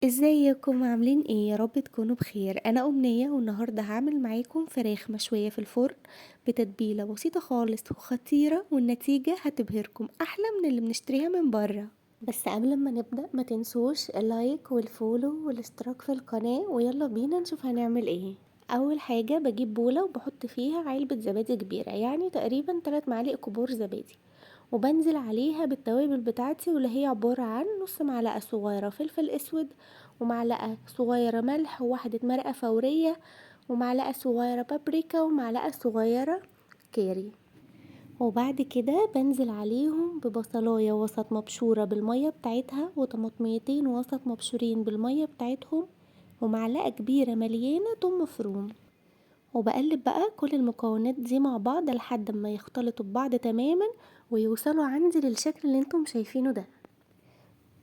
ازيكم عاملين ايه؟ يا رب تكونوا بخير. انا امنية والنهاردة هعمل معاكم فراخ مشوية في الفرن بتتبيلة بسيطة خالص وخطيرة، والنتيجة هتبهركم احلى من اللي بنشتريها من بره. بس قبل ما نبدأ ما تنسوش اللايك والفولو والاشتراك في القناة، ويلا بينا نشوف هنعمل ايه. اول حاجة بجيب بولة وبحط فيها علبة زبادي كبيرة، يعني تقريبا 3 معالق كبار زبادي، وبنزل عليها بالتوابل بتاعتي، واللي هي عبارة عن نص معلقة صغيرة فلفل اسود، ومعلقة صغيرة ملح، وواحدة مرقة فورية، ومعلقة صغيرة بابريكا، ومعلقة صغيرة كاري. وبعد كده بنزل عليهم ببصلاية وسط مبشورة بالمية بتاعتها، وطماطميتين وسط مبشورين بالمية بتاعتهم، ومعلقة كبيرة مليانة توم مفروم. وبقلب بقى كل المكونات دي مع بعض لحد ما يختلطوا ببعض تماما، ويوصلوا عندي للشكل اللي انتم شايفينه ده.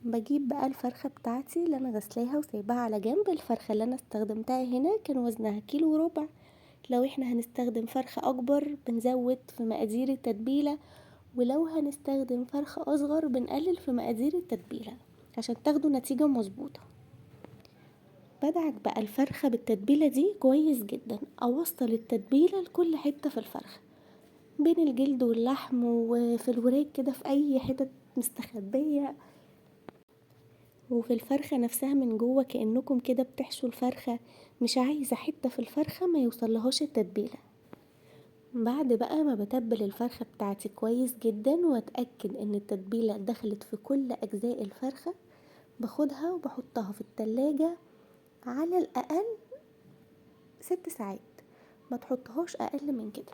بجيب بقى الفرخة بتاعتي اللي انا غسلاها وسايباها على جنب. الفرخة اللي انا استخدمتها هنا كان وزنها 1.4 كيلو. لو احنا هنستخدم فرخة اكبر بنزود في مقادير التتبيلة، ولو هنستخدم فرخة اصغر بنقلل في مقادير التتبيلة عشان تاخدوا نتيجة مظبوطة. بدعك بقى الفرخة بالتتبيلة دي كويس جدا، اوصل التتبيلة لكل حتة في الفرخة، بين الجلد واللحم وفي الوراك كده، في اي حتت مستخبية، وفي الفرخة نفسها من جوه، كأنكم كده بتحشوا الفرخة. مش عايزة حتة في الفرخة ما يوصلهاش التتبيلة. بعد بقى ما بتبل الفرخة بتاعتي كويس جدا واتأكد ان التتبيلة دخلت في كل اجزاء الفرخة، باخدها وبحطها في التلاجة على الاقل 6 ساعات، ما تحطهاش اقل من كده،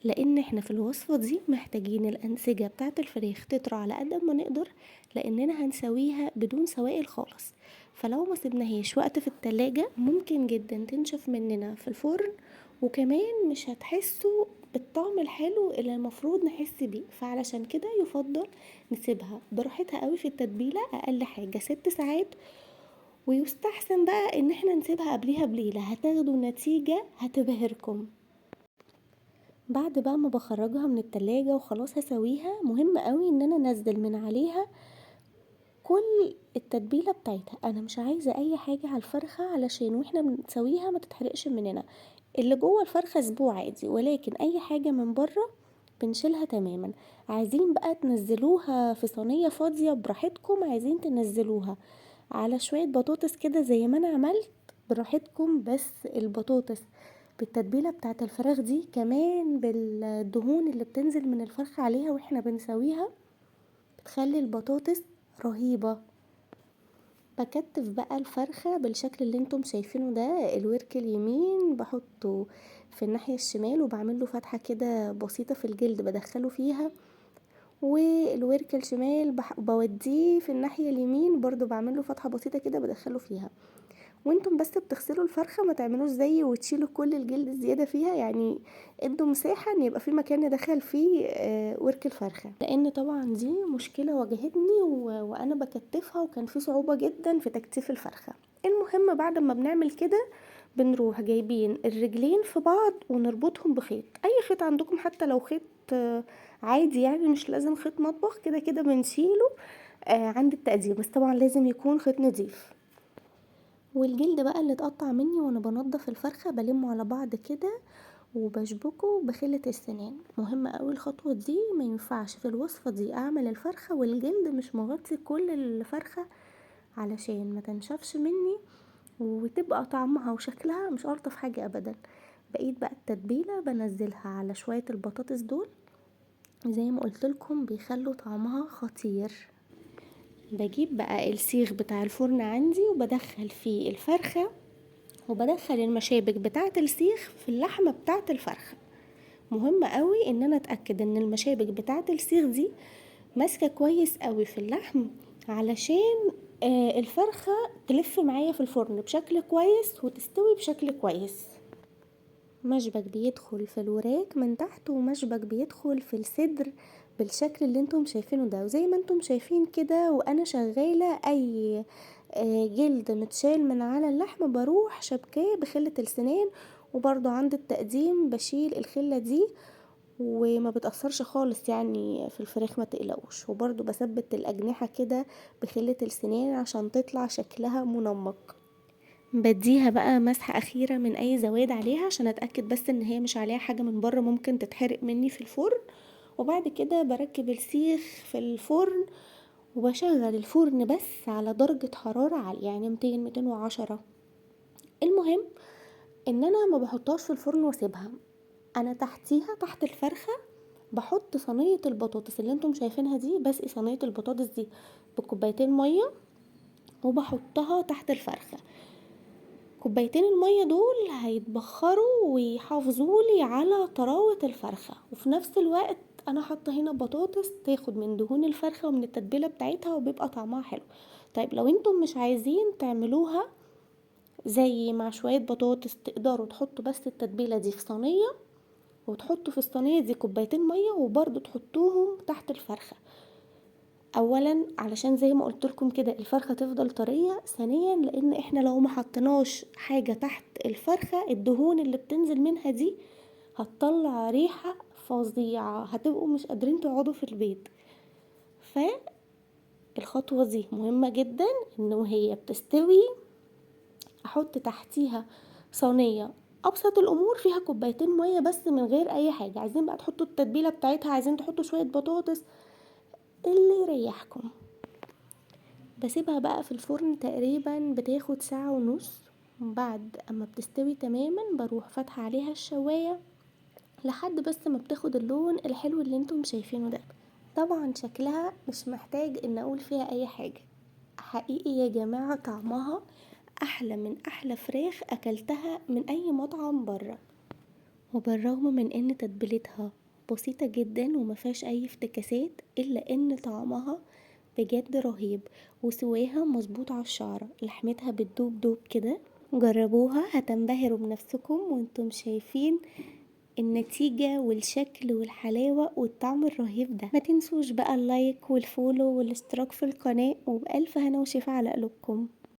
لان احنا في الوصفة دي محتاجين الانسجة بتاعة الفراخ تطرى على قد ما نقدر، لاننا هنسويها بدون سوائل خالص. فلو ما سيبناهاش وقت في التلاجة ممكن جدا تنشف مننا في الفرن، وكمان مش هتحسوا بالطعم الحلو اللي المفروض نحس بيه. فعلشان كده يفضل نسيبها براحتها قوي في التتبيلة اقل حاجة 6 ساعات، ويستحسن بقى ان احنا نسيبها قبليها بليلة، هتاخدوا نتيجة هتبهركم. بعد بقى ما بخرجها من التلاجة وخلاص هسويها، مهم قوي ان انا انزل من عليها كل التتبيلة بتاعتها. انا مش عايزة اي حاجة على الفرخة علشان واحنا بنسويها ما تتحرقش مننا. اللي جوه الفرخة اسبوع عادي، ولكن اي حاجة من بره بنشيلها تماما. عايزين بقى تنزلوها في صينية فاضية براحتكم، عايزين تنزلوها على شوية بطاطس كده زي ما انا عملت براحتكم. بس البطاطس بالتتبيلة بتاعت الفراخ دي كمان بالدهون اللي بتنزل من الفرخة عليها واحنا بنسويها بتخلي البطاطس رهيبة. بكتف بقى الفرخة بالشكل اللي انتم شايفينه ده. الورك اليمين بحطه في الناحية الشمال وبعمله فتحة كده بسيطة في الجلد بدخله فيها، والورك الشمال بوديه في الناحية اليمين برضو بعمله فتحة بسيطة كده بدخله فيها. وانتم بس بتغسلوا الفرخة ما تعملوش زيي وتشيلوا كل الجلد الزيادة فيها، يعني ادوا مساحة ان يبقى في مكان ندخل فيه ورك الفرخة، لان طبعا دي مشكلة واجهتني وانا بكتفها، وكان في صعوبة جدا في تكتيف الفرخة. المهم بعد ما بنعمل كده بنروح جايبين الرجلين في بعض ونربطهم بخيط، اي خيط عندكم، حتى لو خيط عادي، يعني مش لازم خيط مطبخ، كده كده بنشيله عند التقديم، بس طبعا لازم يكون خيط نظيف. والجلد بقى اللي اتقطع مني وانا بنضف الفرخة بلمه على بعض كده وبشبكه بخلة السنان. مهمة قوي الخطوة دي، ما ينفعش في الوصفة دي اعمل الفرخة والجلد مش مغطي كل الفرخة علشان ما تنشفش مني وتبقى طعمها وشكلها مش الطف حاجة ابدا. بقيت بقى التتبيلة بنزلها على شوية البطاطس دول، زي ما قلت لكم بيخلوا طعمها خطير. بجيب بقى السيخ بتاع الفرن عندي وبدخل فيه الفرخة، وبدخل المشابك بتاعة السيخ في اللحمة بتاعة الفرخة. مهم قوي ان انا اتأكد ان المشابك بتاعة السيخ دي ماسكة كويس قوي في اللحم، علشان الفرخة تلف معايا في الفرن بشكل كويس وتستوي بشكل كويس. مشبك بيدخل في الوراك من تحت، ومشبك بيدخل في الصدر بالشكل اللي انتم شايفينه ده. وزي ما انتم شايفين كده وانا شغالة، اي جلد متشال من على اللحم بروح شبكاه بخلة السنان، وبرضو عند التقديم بشيل الخلة دي وما بتأثرش خالص يعني في الفراخ، ما تقلقوش. وبرضو بثبت الأجنحة كده بخلة السنان عشان تطلع شكلها منمق. بديها بقى مسحة أخيرة من أي زواد عليها عشان أتأكد بس إن هي مش عليها حاجة من بره ممكن تتحرق مني في الفرن. وبعد كده بركب السيخ في الفرن، وبشغل الفرن بس على درجة حرارة عالية، يعني 200 210. المهم ان انا ما بحطهاش في الفرن واسيبها، انا تحتيها تحت الفرخة بحط صينية البطاطس اللي انتم شايفينها دي. بس صينية البطاطس دي بكوبايتين مية، وبحطها تحت الفرخة. كوبايتين المية دول هيتبخروا ويحافظولي على طراوة الفرخة، وفي نفس الوقت انا حاطه هنا بطاطس تاخد من دهون الفرخة ومن التتبيلة بتاعتها وبيبقى طعمها حلو. طيب لو انتم مش عايزين تعملوها زي مع شوية بطاطس، تقدروا تحطوا بس التتبيلة دي في صينية، وتحطوا في الصينية دي كوبايتين مية وبرضو تحطوهم تحت الفرخة. اولا علشان زي ما قلت لكم كده الفرخة تفضل طرية، ثانيا لان احنا لو ما حطيناش حاجة تحت الفرخة الدهون اللي بتنزل منها دي هتطلع ريحة فظيعة، هتبقوا مش قادرين تقعدوا في البيت. فالخطوة دي مهمة جدا، انه هي بتستوي احط تحتيها صينيه ابسط الامور فيها كوبايتين ميه بس من غير اي حاجه. عايزين بقى تحطوا التتبيله بتاعتها، عايزين تحطوا شويه بطاطس، اللي يريحكم. بسيبها بقى في الفرن تقريبا بتاخد ساعه ونص. بعد اما بتستوي تماما بروح فاتحه عليها الشوايه لحد بس ما بتاخد اللون الحلو اللي انتم شايفينه ده. طبعا شكلها مش محتاج ان اقول فيها اي حاجه، حقيقي يا جماعه طعمها احلى من احلى فراخ اكلتها من اي مطعم بره. وبالرغم من ان تتبيلتها بسيطة جدا ومفيهاش اي افتكاسات، الا ان طعمها بجد رهيب، وسواها مظبوط على الشعرة، لحمتها بتدوب دوب كده. جربوها هتنبهروا بنفسكم وانتم شايفين النتيجة والشكل والحلاوة والطعم الرهيب ده. ما تنسوش بقى اللايك والفولو والاشتراك في القناة، وبألف هنا وشفا على قلوبكم.